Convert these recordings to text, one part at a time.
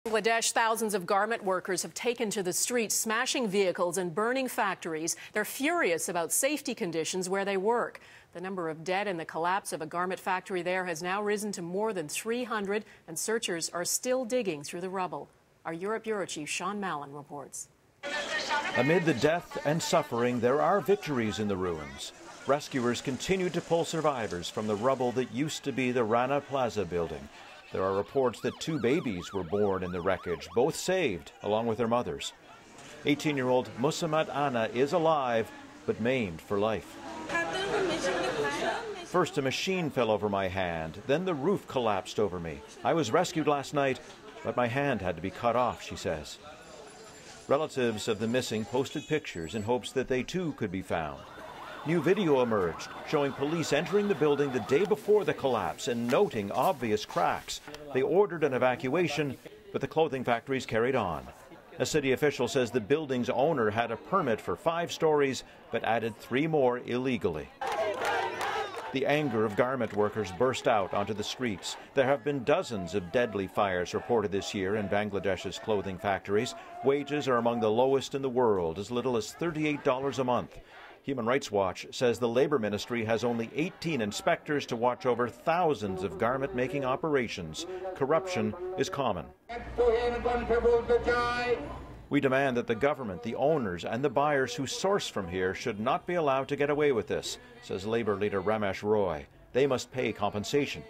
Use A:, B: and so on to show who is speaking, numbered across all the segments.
A: Bangladesh, thousands of garment workers have taken to the streets, smashing vehicles and burning factories. They're furious about safety conditions where they work. The number of dead in the collapse of a garment factory there has now risen to more than 300, and searchers are still digging through the rubble. Our Europe Bureau Chief Sean Mallon reports.
B: Amid the death and suffering, there are victories in the ruins. Rescuers continue to pull survivors from the rubble that used to be the Rana Plaza building. There are reports that 2 babies were born in the wreckage, both saved, along with their mothers. 18-year-old Musammat Ana is alive, but maimed for life. First, a machine fell over my hand. Then the roof collapsed over me. I was rescued last night, but my hand had to be cut off, she says. Relatives of the missing posted pictures in hopes that they too could be found. New video emerged showing police entering the building the day before the collapse and noting obvious cracks. They ordered an evacuation, but the clothing factories carried on. A city official says the building's owner had a permit for 5 stories, but added 3 more illegally. The anger of garment workers burst out onto the streets. There have been dozens of deadly fires reported this year in Bangladesh's clothing factories. Wages are among the lowest in the world, as little as $38 a month. Human Rights Watch says the Labor Ministry has only 18 inspectors to watch over thousands of garment-making operations. Corruption is common. We demand that the government, the owners and the buyers who source from here should not be allowed to get away with this, says Labor leader Ramesh Roy. They must pay compensation.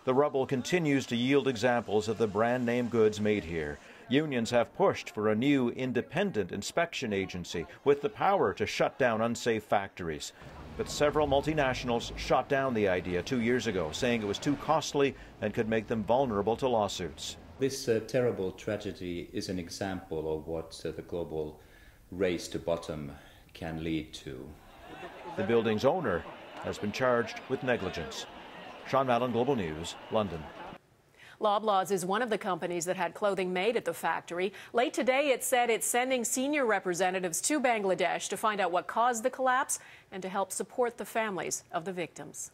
B: The rubble continues to yield examples of the brand-name goods made here. Unions have pushed for a new independent inspection agency with the power to shut down unsafe factories. But several multinationals shot down the idea 2 years ago, saying it was too costly and could make them vulnerable to lawsuits.
C: This terrible tragedy is an example of what the global race to bottom can lead to.
B: The building's owner has been charged with negligence. Sean Mallon, Global News, London.
A: Loblaws is one of the companies that had clothing made at the factory. Late today, it said it's sending senior representatives to Bangladesh to find out what caused the collapse and to help support the families of the victims.